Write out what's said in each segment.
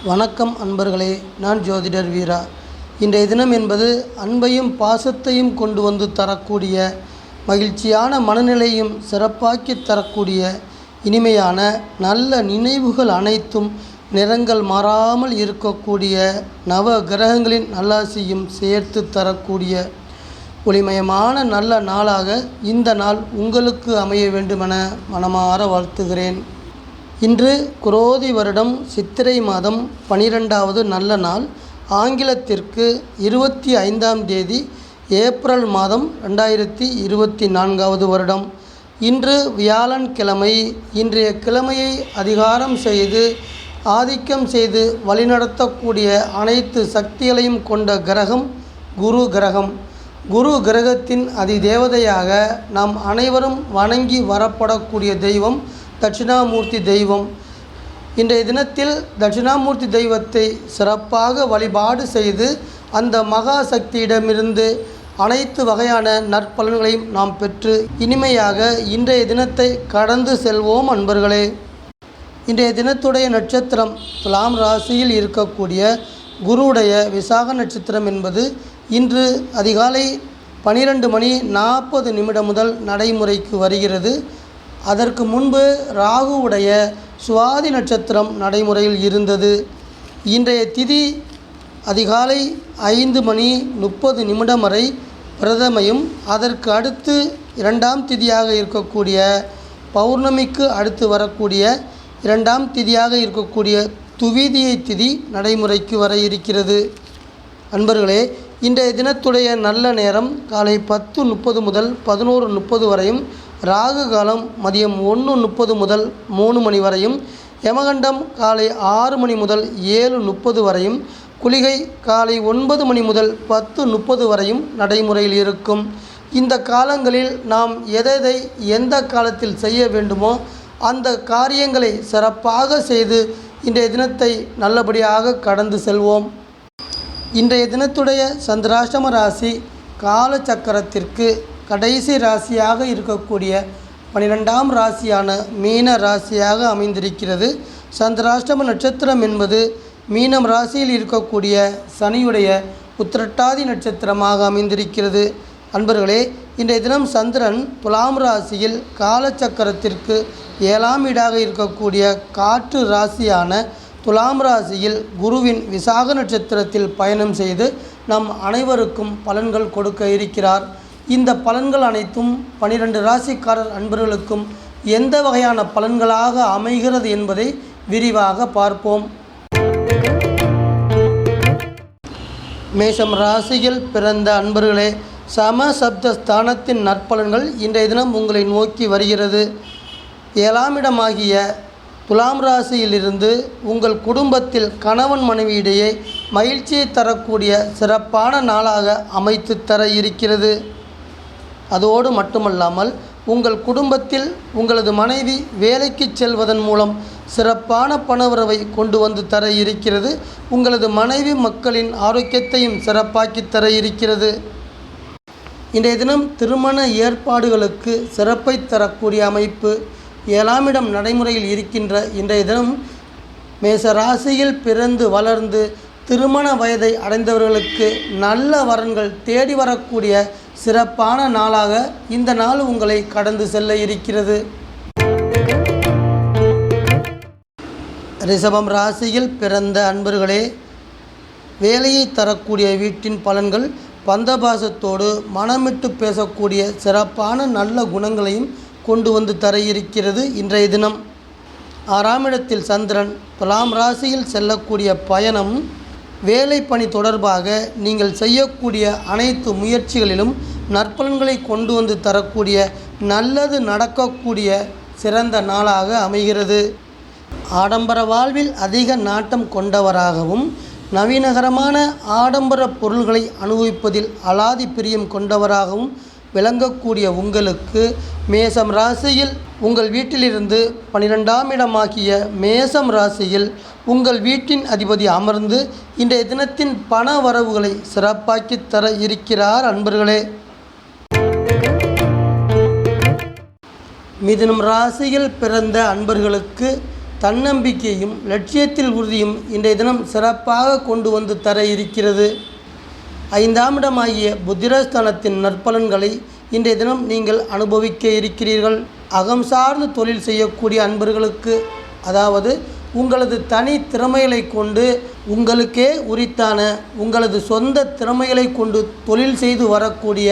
வணக்கம் அன்பர்களே, நான் ஜோதிடர் வீரா. இன்றைய தினம் என்பது அன்பையும் பாசத்தையும் கொண்டு வந்து தரக்கூடிய, மகிழ்ச்சியான மனநிலையும் சிறப்பாக்கி தரக்கூடிய, இனிமையான நல்ல நினைவுகள் அனைத்தும் நிறங்கள் மாறாமல் இருக்கக்கூடிய, நவ கிரகங்களின் நல்லாசியும் சேர்த்து தரக்கூடிய ஒளிமயமான நல்ல நாளாக இந்த நாள் உங்களுக்கு அமைய வேண்டுமென மனமாற வாழ்த்துகிறேன். இன்று குரோதி வருடம் சித்திரை மாதம் 12வது நல்ல நாள். ஆங்கிலத்திற்கு 25ஆம் தேதி ஏப்ரல் மாதம் 2024வது வருடம். இன்று வியாழன் கிழமை. இன்றைய கிழமையை அதிகாரம் செய்து ஆதிக்கம் செய்து வழிநடத்தக்கூடிய அனைத்து சக்திகளையும் கொண்ட கிரகம் குரு கிரகம். குரு கிரகத்தின் அதிதேவதையாக நாம் அனைவரும் வணங்கி வரப்படக்கூடிய தெய்வம் தட்சிணாமூர்த்தி தெய்வம். இன்றைய தினத்தில் தட்சிணாமூர்த்தி தெய்வத்தை சிறப்பாக வழிபாடு செய்து அந்த மகா சக்தியிடமிருந்து அனைத்து வகையான நற்பலன்களையும் நாம் பெற்று இனிமையாக இன்றைய தினத்தை கடந்து செல்வோம் அன்பர்களே. இன்றைய தினத்துடைய நட்சத்திரம் துலாம் ராசியில் இருக்கக்கூடிய குருவுடைய விசாக நட்சத்திரம் என்பது இன்று அதிகாலை 12:40 முதல் நடைமுறைக்கு வருகிறது. அதற்கு முன்பு ராகுவுடைய சுவாதி நட்சத்திரம் நடைமுறையில் இருந்தது. இன்றைய திதி அதிகாலை 5:30 வரை பிரதமையும், அதற்கு அடுத்து 2ஆம் திதியாக இருக்கக்கூடிய பௌர்ணமிக்கு அடுத்து வரக்கூடிய 2ஆம் திதியாக இருக்கக்கூடிய துவிதியை திதி நடைமுறைக்கு வர இருக்கிறது. அன்பர்களே, இன்றைய தினத்துடைய நல்ல நேரம் காலை 10:30 முதல் 11:30 வரையும், ராகு காலம் மதியம் 1:30 முதல் 3 மணி வரையும், யமகண்டம் காலை 6 மணி முதல் 7:30 வரையும், குளிகை காலை 9 மணி முதல் 10:30 வரையும் நடைமுறையில் இருக்கும். இந்த காலங்களில் நாம் எதை எந்த காலத்தில் செய்ய வேண்டுமோ அந்த காரியங்களை சிறப்பாக செய்து இன்றைய தினத்தை நல்லபடியாக கடந்து செல்வோம். இன்றைய தினத்துடைய சந்திராஷ்டம ராசி காலச்சக்கரத்திற்கு கடைசி ராசியாக இருக்கக்கூடிய 12ஆம் ராசியான மீன ராசியாக அமைந்திருக்கிறது. சந்திராஷ்டம நட்சத்திரம் என்பது மீனம் ராசியில் இருக்கக்கூடிய சனியுடைய உத்திரட்டாதி நட்சத்திரமாக அமைந்திருக்கிறது. அன்பர்களே, இன்றைய தினம் சந்திரன் துலாம் ராசியில் காலச்சக்கரத்திற்கு 7ஆம் வீடாக இருக்கக்கூடிய காற்று ராசியான துலாம் ராசியில் குருவின் விசாக நட்சத்திரத்தில் பயணம் செய்து நம் அனைவருக்கும் பலன்கள் கொடுக்க இருக்கிறார். இந்த பலன்கள் அனைத்தும் 12 ராசிக்காரர் அன்பர்களுக்கும் எந்த வகையான பலன்களாக அமைகிறது என்பதை விரிவாக பார்ப்போம். மேஷம் ராசியில் பிறந்த அன்பர்களே, சமசப்த ஸ்தானத்தின் நற்பலன்கள் இன்றைய தினம் உங்களை நோக்கி வருகிறது. 7ஆம் இடமாகிய துலாம் ராசியிலிருந்து உங்கள் குடும்பத்தில் கணவன் மனைவியிடையே மகிழ்ச்சியை தரக்கூடிய சிறப்பான நாளாக அமைத்து தர இருக்கிறது. அதோடு மட்டுமல்லாமல் உங்கள் குடும்பத்தில் உங்களது மனைவி வேலைக்கு செல்வதன் மூலம் சிறப்பான பணவரவை கொண்டு வந்து தர இருக்கிறது. உங்களது மனைவி மக்களின் ஆரோக்கியத்தையும் சிறப்பாக்கி தர இருக்கிறது. இன்றைய தினம் திருமண ஏற்பாடுகளுக்கு சிறப்பை தரக்கூடிய அமைப்பு. 7ஆம் இடம் நடைமுறையில் இருக்கின்ற இன்றைய தினம் மேச ராசியில் பிறந்து வளர்ந்து திருமண வயதை அடைந்தவர்களுக்கு நல்ல வரன்கள் தேடி வரக்கூடிய சிறப்பான நாளாக இந்த நாள் உங்களை கடந்து செல்ல இருக்கிறது. ரிஷபம் ராசியில் பிறந்த அன்பர்களே, வேலையை தரக்கூடிய வீட்டின் பலன்கள் பந்தபாசத்தோடு மனமிட்டு பேசக்கூடிய சிறப்பான நல்ல குணங்களையும் கொண்டு வந்து தர இருக்கிறது. இன்றைய தினம் 6ஆம் இடத்தில் சந்திரன் துலாம் ராசியில் செல்லக்கூடிய பயணம் வேலை பணி தொடர்பாக நீங்கள் செய்யக்கூடிய அனைத்து முயற்சிகளிலும் நற்பலன்களை கொண்டு வந்து தரக்கூடிய நல்லது நடக்கக்கூடிய சிறந்த நாளாக அமைகிறது. ஆடம்பர வாழ்வில் அதிக நாட்டம் கொண்டவராகவும் நவீனகரமான ஆடம்பர பொருள்களை அனுபவிப்பதில் அலாதி பிரியம் கொண்டவராகவும் விளங்கக்கூடிய உங்களுக்கு மேசம் ராசியில் உங்கள் வீட்டிலிருந்து 12ஆம் இடமாகிய மேசம் ராசியில் உங்கள் வீட்டின் அதிபதி அமர்ந்து இன்றைய தினத்தின் பண வரவுகளை சிறப்பாக்கி தர இருக்கிறார். அன்பர்களே, மிதுனம் ராசியில் பிறந்த அன்பர்களுக்கு தன்னம்பிக்கையும் லட்சியத்தில் உறுதியும் இன்றைய தினம் சிறப்பாக கொண்டு வந்து தர இருக்கிறது. 5ஆம் இடமாகிய புத்திரஸ்தானத்தின் நற்பலன்களை இன்றைய தினம் நீங்கள் அனுபவிக்க இருக்கிறீர்கள். அகம் சார்ந்து தொழில் செய்யக்கூடிய அன்பர்களுக்கு, அதாவது உங்களது தனி திறமைகளை கொண்டு உங்களுக்கே உரித்தான உங்களது சொந்த திறமைகளை கொண்டு தொழில் செய்து வரக்கூடிய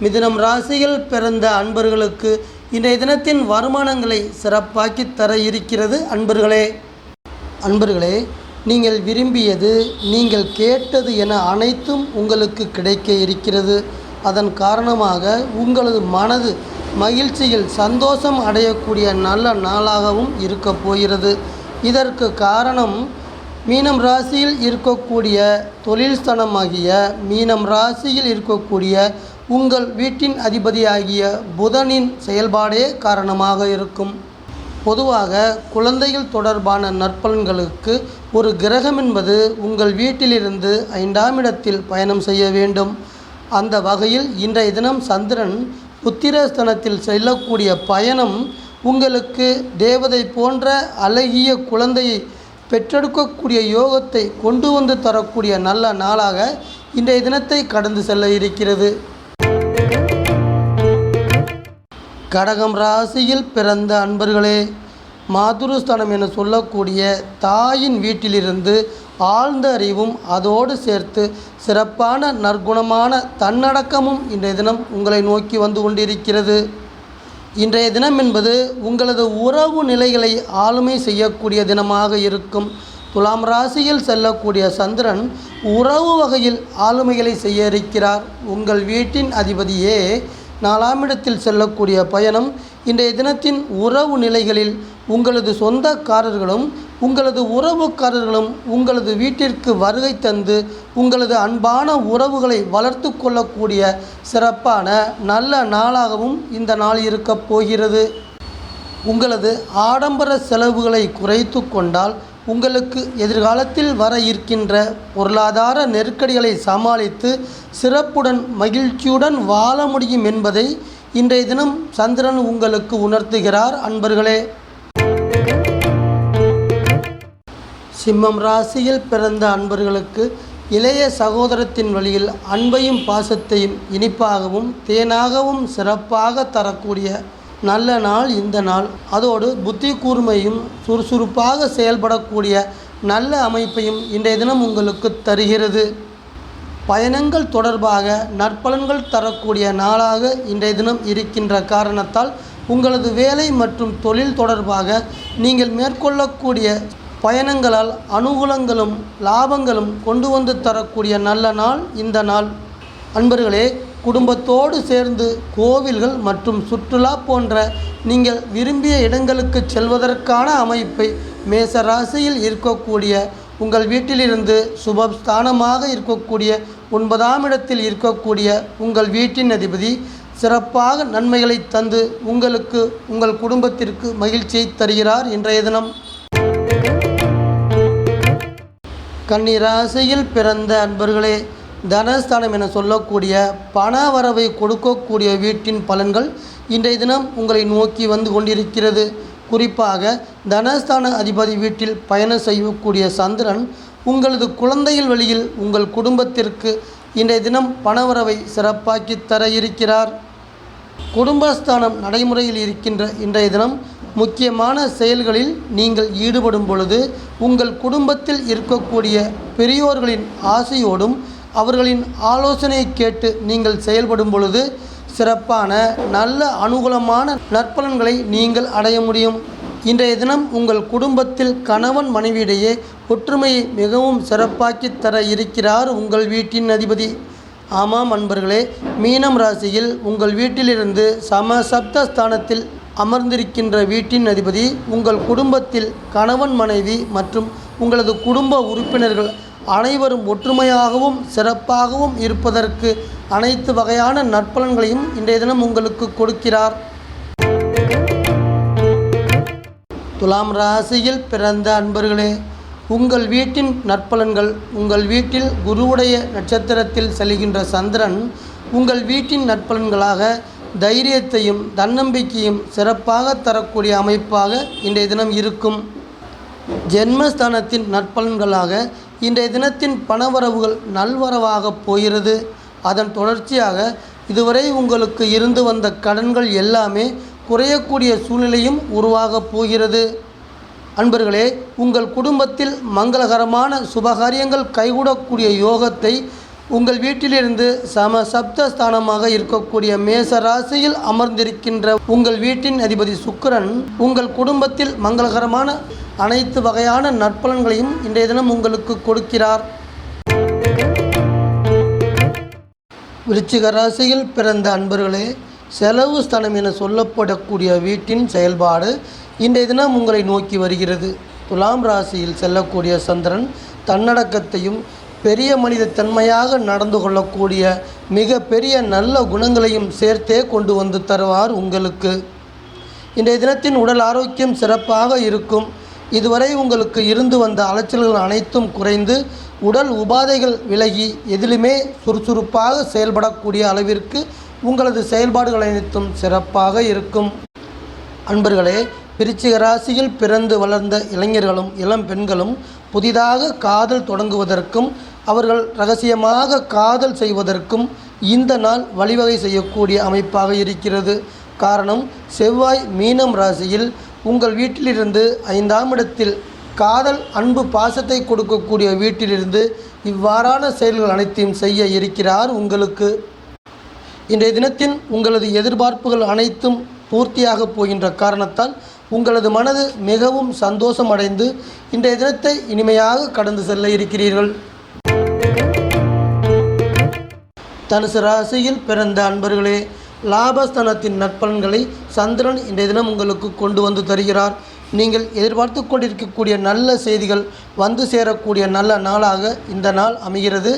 மிதுனம் ராசியில் பிறந்த அன்பர்களுக்கு இன்றைய தினத்தின் வருமானங்களை சிறப்பாக்கி தர இருக்கிறது. அன்பர்களே, நீங்கள் விரும்பியது, நீங்கள் கேட்டது என அனைத்தும் உங்களுக்கு கிடைக்க இருக்கிறது. அதன் காரணமாக உங்களது மனது மகிழ்ச்சியில் சந்தோஷம் அடையக்கூடிய நல்ல நாளாகவும் இருக்க போகிறது. இதற்கு காரணம் மீனம் ராசியில் இருக்கக்கூடிய தொழில் ஸ்தானமாகிய மீனம் ராசியில் இருக்கக்கூடிய உங்கள் வீட்டின் அதிபதியாகிய புதனின் செயல்பாடே காரணமாக இருக்கும். பொதுவாக குழந்தைகள் தொடர்பான நற்பலன்களுக்கு ஒரு கிரகம் என்பது உங்கள் வீட்டிலிருந்து 5ஆம் இடத்தில் பயணம் செய்ய வேண்டும். அந்த வகையில் இன்றைய தினம் சந்திரன் புத்திரஸ்தானத்தில் செல்லக்கூடிய பயணம் உங்களுக்கு தேவதை போன்ற அழகிய குழந்தையை பெற்றெடுக்கக்கூடிய யோகத்தை கொண்டு வந்து தரக்கூடிய நல்ல நாளாக இன்றைய தினத்தை கடந்து செல்ல இருக்கிறது. கடகம் ராசியில் பிறந்த அன்பர்களே, மாதுருஸ்தானம் என சொல்லக்கூடிய தாயின் வீட்டிலிருந்து ஆழ்ந்த அறிவும் அதோடு சேர்த்து சிறப்பான நற்குணமான தன்னடக்கமும் இன்றைய தினம் உங்களை நோக்கி வந்து கொண்டிருக்கிறது. இன்றைய தினம் என்பது உங்களது உறவு நிலைகளை ஆளுமை செய்யக்கூடிய தினமாக இருக்கும். துலாம் ராசியில் செல்லக்கூடிய சந்திரன் உறவு வகையில் ஆளுமைகளை செய்ய இருக்கிறார். உங்கள் வீட்டின் அதிபதியே 4ஆம் இடத்தில் செல்லக்கூடிய பயணம் இன்றைய தினத்தின் உறவு நிலைகளில் உங்களது சொந்தக்காரர்களும் உங்களது உறவுக்காரர்களும் உங்களது வீட்டிற்கு வருகை தந்து உங்களது அன்பான உறவுகளை வளர்த்து கொள்ளக்கூடிய சிறப்பான நல்ல நாளாகவும் இந்த நாள் இருக்கப் போகிறது. உங்களது ஆடம்பர செலவுகளை குறைத்து கொண்டால் உங்களுக்கு எதிர்காலத்தில் வர இருக்கின்ற பொருளாதார நெருக்கடிகளை சமாளித்து சிறப்புடன் மகிழ்ச்சியுடன் வாழ முடியும் என்பதை இன்றைய தினம் சந்திரன் உங்களுக்கு உணர்த்துகிறார். அன்பர்களே, சிம்மம் ராசியில் பிறந்த அன்பர்களுக்கு இளைய சகோதரத்தின் வழியில் அன்பையும் பாசத்தையும் இனிப்பாகவும் தேனாகவும் சிறப்பாக தரக்கூடிய நல்ல நாள் இந்த நாள். அதோடு புத்தி கூர்மையும் சுறுசுறுப்பாக செயல்படக்கூடிய நல்ல அமைப்பையும் இன்றைய தினம் உங்களுக்கு தருகிறது. பயணங்கள் தொடர்பாக நற்பலன்கள் தரக்கூடிய நாளாக இன்றைய தினம் இருக்கின்ற காரணத்தால் உங்களது வேலை மற்றும் தொழில் தொடர்பாக நீங்கள் மேற்கொள்ளக்கூடிய பயணங்களால் அனுகூலங்களும் லாபங்களும் கொண்டு வந்து தரக்கூடிய நல்ல நாள் இந்த நாள். அன்பர்களே, குடும்பத்தோடு சேர்ந்து கோவில்கள் மற்றும் சுற்றுலா போன்ற நீங்கள் விரும்பிய இடங்களுக்கு செல்வதற்கான அமைப்பை மேச ராசியில் இருக்கக்கூடிய உங்கள் வீட்டிலிருந்து சுபஸ்தானமாக இருக்கக்கூடிய 9ஆம் இடத்தில் இருக்கக்கூடிய உங்கள் வீட்டின் அதிபதி சிறப்பாக நன்மைகளை தந்து உங்களுக்கு உங்கள் குடும்பத்திற்கு மகிழ்ச்சியை தருகிறார். இன்றைய தினம் கன்னி ராசியில் பிறந்த அன்பர்களே, தனஸ்தானம் என சொல்லக்கூடிய பண வரவை கொடுக்கக்கூடிய வீட்டின் பலன்கள் இன்றைய தினம் உங்களை நோக்கி வந்து கொண்டிருக்கிறது. குறிப்பாக தனஸ்தான அதிபதி வீட்டில் பயணம் செய்யக்கூடிய சந்திரன் உங்களது குழந்தைகள் வழியில் உங்கள் குடும்பத்திற்கு இன்றைய தினம் பணவரவை சிறப்பாக்கி தர இருக்கிறார். குடும்பஸ்தானம் நடைமுறையில் இருக்கின்ற இன்றைய தினம் முக்கியமான செயல்களில் நீங்கள் ஈடுபடும் பொழுது உங்கள் குடும்பத்தில் இருக்கக்கூடிய பெரியோர்களின் ஆசையோடும் அவர்களின் ஆலோசனையை கேட்டு நீங்கள் செயல்படும் பொழுது சிறப்பான நல்ல அனுகூலமான நற்பலன்களை நீங்கள் அடைய முடியும். இன்றைய தினம் உங்கள் குடும்பத்தில் கணவன் மனைவியிடையே ஒற்றுமையை மிகவும் சிறப்பாக்கி தர இருக்கிறார் உங்கள் வீட்டின் அதிபதி. ஆமாம் அன்பர்களே, மீனம் ராசியில் உங்கள் வீட்டிலிருந்து சப்தஸ்தானத்தில் அமர்ந்திருக்கின்ற வீட்டின் அதிபதி உங்கள் குடும்பத்தில் கணவன் மனைவி மற்றும் உங்களது குடும்ப உறுப்பினர்கள் அனைவரும் ஒற்றுமையாகவும் சிறப்பாகவும் இருப்பதற்கு அனைத்து வகையான நற்பலன்களையும் இன்றைய தினம் உங்களுக்கு கொடுக்கிறார். துலாம் ராசியில் பிறந்த அன்பர்களே, உங்கள் வீட்டின் நற்பலன்கள். உங்கள் வீட்டில் குருவுடைய நட்சத்திரத்தில் செல்கின்ற சந்திரன் உங்கள் வீட்டின் நற்பலன்களாக தைரியத்தையும் தன்னம்பிக்கையும் சிறப்பாக தரக்கூடிய அமைப்பாக இன்றைய தினம் இருக்கும். ஜென்மஸ்தானத்தின் நற்பலன்களாக இன்றைய தினத்தின் பணவரவுகள் நல்வரவாக போகிறது. அதன் தொடர்ச்சியாக இதுவரை உங்களுக்கு இருந்து வந்த கடன்கள் எல்லாமே குறையக்கூடிய சூழ்நிலையும் உருவாகப் போகிறது. அன்பர்களே, உங்கள் குடும்பத்தில் மங்களகரமான சுபகாரியங்கள் கைகூடக்கூடிய யோகத்தை உங்கள் வீட்டிலிருந்து சப்தஸ்தானமாக இருக்கக்கூடிய மேச ராசியில் அமர்ந்திருக்கின்ற உங்கள் வீட்டின் அதிபதி சுக்கிரன் உங்கள் குடும்பத்தில் மங்களகரமான அனைத்து வகையான நற்பலன்களையும் இன்றைய தினம் உங்களுக்கு கொடுக்கிறார். விருச்சிக ராசியில் பிறந்த அன்பர்களே, செலவு ஸ்தானம் என சொல்லப்படக்கூடிய வீட்டின் செயல்பாடு இன்றைய தினம் உங்களை நோக்கி வருகிறது. துலாம் ராசியில் செல்லக்கூடிய சந்திரன் தன்னடக்கத்தையும் பெரிய மனித தன்மையாக நடந்து கொள்ளக்கூடிய மிக பெரிய நல்ல குணங்களையும் சேர்த்தே கொண்டு வந்து தருவார் உங்களுக்கு. இன்றைய தினத்தின் உடல் ஆரோக்கியம் சிறப்பாக இருக்கும். இதுவரை உங்களுக்கு இருந்து வந்த அலைச்சல்கள் அனைத்தும் குறைந்து உடல் உபாதைகள் விலகி எதிலுமே சுறுசுறுப்பாக செயல்படக்கூடிய அளவிற்கு உங்களது செயல்பாடுகள் அனைத்தும் சிறப்பாக இருக்கும். அன்பர்களே, விருச்சிக ராசியில் பிறந்து வளர்ந்த இளைஞர்களும் இளம் பெண்களும் புதிதாக காதல் தொடங்குவதற்கும் அவர்கள் ரகசியமாக காதல் செய்வதற்கும் இந்த நாள் வழிவகை செய்யக்கூடிய அமைப்பாக இருக்கிறது. காரணம், செவ்வாய் மீனம் ராசியில் உங்கள் வீட்டிலிருந்து 5ஆம் இடத்தில் காதல் அன்பு பாசத்தை கொடுக்கக்கூடிய வீட்டிலிருந்து இவ்வாறான செயல்கள் அனைத்தையும் செய்ய இருக்கிறார் உங்களுக்கு. இன்றைய தினத்தின் உங்களது எதிர்பார்ப்புகள் அனைத்தும் பூர்த்தியாக போகின்ற காரணத்தால் உங்களது மனது மிகவும் சந்தோஷம் அடைந்து இன்றைய தினத்தை இனிமையாக கடந்து செல்ல இருக்கிறீர்கள். தனுசு ராசியில் பிறந்த அன்பர்களே, லாபஸ்தானத்தின் நற்பலன்களை சந்திரன் இன்றைய தினம் உங்களுக்கு கொண்டு வந்து தருகிறார். நீங்கள் எதிர்பார்த்து கொண்டிருக்கக்கூடிய நல்ல செய்திகள் வந்து சேரக்கூடிய நல்ல நாளாக இந்த நாள் அமைகிறது.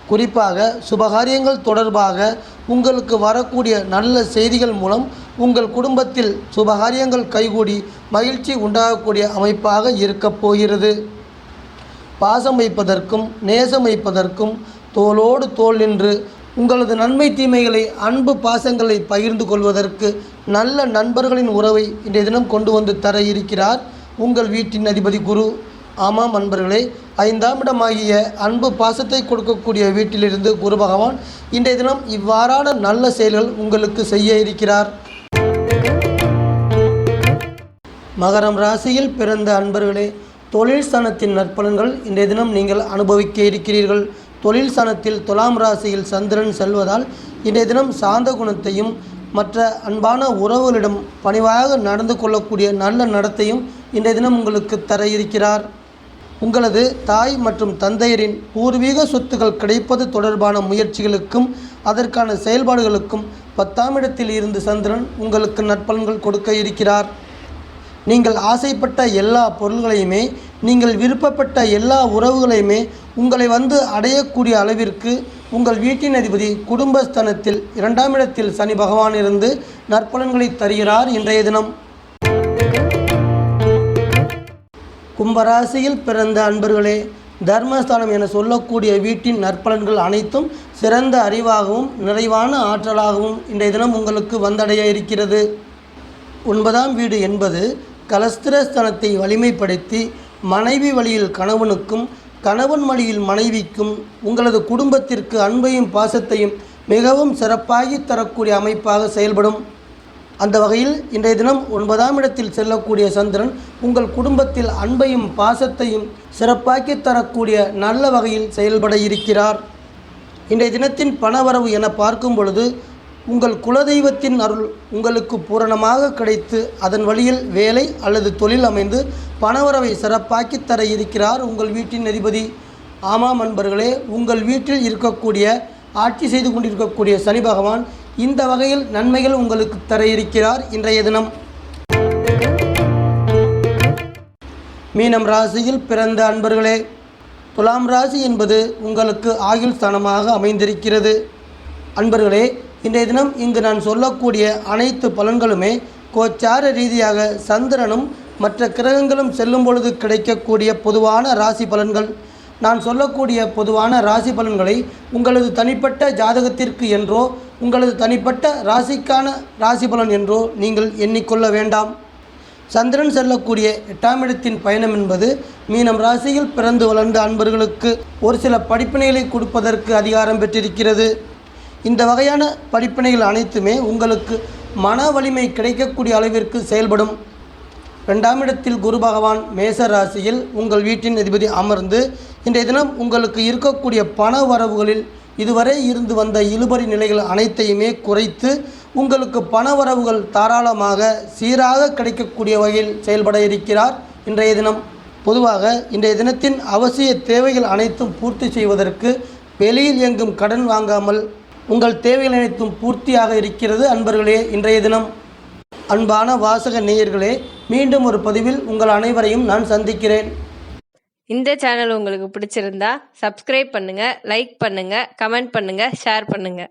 குறிப்பாக சுபகாரியங்கள் தொடர்பாக உங்களுக்கு வரக்கூடிய நல்ல செய்திகள் மூலம் உங்கள் குடும்பத்தில் சுபகாரியங்கள் கைகூடி மகிழ்ச்சி உண்டாகக்கூடிய அமைப்பாக இருக்கப் போகிறது. பாசம் வைப்பதற்கும் நேசம் வைப்பதற்கும் தோளோடு தோள் நின்று உங்களது நன்மை தீமைகளை அன்பு பாசங்களை பகிர்ந்து கொள்வதற்கு நல்ல நண்பர்களின் உறவை இன்றைய தினம் கொண்டு வந்து தர இருக்கிறார் உங்கள் வீட்டின் அதிபதி குரு. ஆமாம் அன்பர்களே, 5ஆம் இடமாகிய அன்பு பாசத்தை கொடுக்கக்கூடிய வீட்டிலிருந்து குரு பகவான் இன்றைய தினம் இவ்வாறான நல்ல செயல்கள் உங்களுக்கு செய்ய இருக்கிறார். மகரம் ராசியில் பிறந்த அன்பர்களே, தொழில் ஸ்தானத்தின் நற்பலன்கள் இன்றைய தினம் நீங்கள் அனுபவிக்க இருக்கிறீர்கள். தொழில் ஸ்தானத்தில் துலாம் ராசியில் சந்திரன் செல்வதால் இன்றைய தினம் சாந்த குணத்தையும் மற்ற அன்பான உறவுகளிடம் பணிவாக நடந்து கொள்ளக்கூடிய நல்ல நடத்தையும் இன்றைய தினம் உங்களுக்கு தர இருக்கிறார். உங்களது தாய் மற்றும் தந்தையரின் பூர்வீக சொத்துக்கள் கிடைப்பது தொடர்பான முயற்சிகளுக்கும் அதற்கான செயல்பாடுகளுக்கும் 10ஆம் இடத்தில் இருந்து சந்திரன் உங்களுக்கு நற்பலன்கள் கொடுக்க இருக்கிறார். நீங்கள் ஆசைப்பட்ட எல்லா பொருள்களையுமே, நீங்கள் விருப்பப்பட்ட எல்லா உறவுகளையுமே உங்களை வந்து அடையக்கூடிய அளவிற்கு உங்கள் வீட்டின் அதிபதி குடும்பஸ்தானத்தில் 2ஆம் இடத்தில் சனி பகவான் இருந்து நற்பலன்களை தருகிறார். இன்றைய தினம் கும்பராசியில் பிறந்த அன்பர்களே, தர்மஸ்தானம் என சொல்லக்கூடிய வீட்டின் நற்பலன்கள் அனைத்தும் சிறந்த அறிவாகவும் நிறைவான ஆற்றலாகவும் இன்றைய தினம் உங்களுக்கு வந்தடைய இருக்கிறது. 9ஆம் வீடு என்பது கலஸ்திரஸ்தானத்தை வலிமைப்படுத்தி மனைவி வழியில் கணவனுக்கும் கணவன் வழியில் மனைவிக்கும் உங்களது குடும்பத்திற்கு அன்பையும் பாசத்தையும் மிகவும் சிறப்பாகி தரக்கூடிய அமைப்பாக செயல்படும். அந்த வகையில் இன்றைய தினம் 9ஆம் இடத்தில் செல்லக்கூடிய சந்திரன் உங்கள் குடும்பத்தில் அன்பையும் பாசத்தையும் சிறப்பாக்கி தரக்கூடிய நல்ல வகையில் செயல்பட இருக்கிறார். இன்றைய தினத்தின் பணவரவு என பார்க்கும் பொழுது உங்கள் குலதெய்வத்தின் அருள் உங்களுக்கு பூரணமாக கிடைத்து அதன் வழியில் வேலை அல்லது தொழில் அமைந்து பணவரவை சிறப்பாக்கி தர இருக்கிறார் உங்கள் வீட்டின் அதிபதி. ஆமாம் அன்பர்களே, உங்கள் வீட்டில் இருக்கக்கூடிய ஆட்சி செய்து கொண்டிருக்கக்கூடிய சனி பகவான் இந்த வகையில் நன்மைகள் உங்களுக்கு தர இருக்கிறார். இன்றைய தினம் மீனம் ராசியில் பிறந்த அன்பர்களே, துலாம் ராசி என்பது உங்களுக்கு ஆயுள் ஸ்தானமாக அமைந்திருக்கிறது. அன்பர்களே, இன்றைய தினம் இங்கு நான் சொல்லக்கூடிய அனைத்து பலன்களுமே கோச்சார ரீதியாக சந்திரனும் மற்ற கிரகங்களும் செல்லும் பொழுது கிடைக்கக்கூடிய பொதுவான ராசி பலன்கள். நான் சொல்லக்கூடிய பொதுவான ராசி பலன்களை உங்களது தனிப்பட்ட ஜாதகத்திற்கு என்றோ உங்களது தனிப்பட்ட ராசிக்கான ராசி பலன் என்றோ நீங்கள் எண்ணிக்கொள்ள வேண்டாம். சந்திரன் செல்லக்கூடிய 8ஆம் இடத்தின் பயணம் என்பது மீனம் ராசியில் பிறந்து வளர்ந்த அன்பர்களுக்கு ஒரு சில படிப்பினைகளை கொடுப்பதற்கு அதிகாரம் பெற்றிருக்கிறது. இந்த வகையான படிப்பினைகள் அனைத்துமே உங்களுக்கு மன வலிமை கிடைக்கக்கூடிய அளவிற்கு செயல்படும். 2ஆம் இடத்தில் குரு பகவான் மேச ராசியில் உங்கள் வீட்டின் அதிபதி அமர்ந்து இன்றைய தினம் உங்களுக்கு இருக்கக்கூடிய பண வரவுகளில் இதுவரை இருந்து வந்த இழுபறி நிலைகள் அனைத்தையுமே குறைத்து உங்களுக்கு பண வரவுகள் தாராளமாக சீராக கிடைக்கக்கூடிய வகையில் செயல்பட இருக்கிறார். இன்றைய தினம் பொதுவாக இன்றைய தினத்தின் அவசிய தேவைகள் அனைத்தும் பூர்த்தி செய்வதற்கு வெளியில் எங்கும் கடன் வாங்காமல் உங்கள் தேவைகள் அனைத்தும் பூர்த்தியாக இருக்கிறது. அன்பர்களே, இன்றைய தினம் அன்பான வாசக நேயர்களே, மீண்டும் ஒரு பதிவில் உங்கள் அனைவரையும் நான் சந்திக்கிறேன். இந்த சேனல் உங்களுக்கு பிடிச்சிருந்தா சப்ஸ்கிரைப் பண்ணுங்க, லைக் பண்ணுங்க, கமெண்ட் பண்ணுங்க, ஷேர் பண்ணுங்க.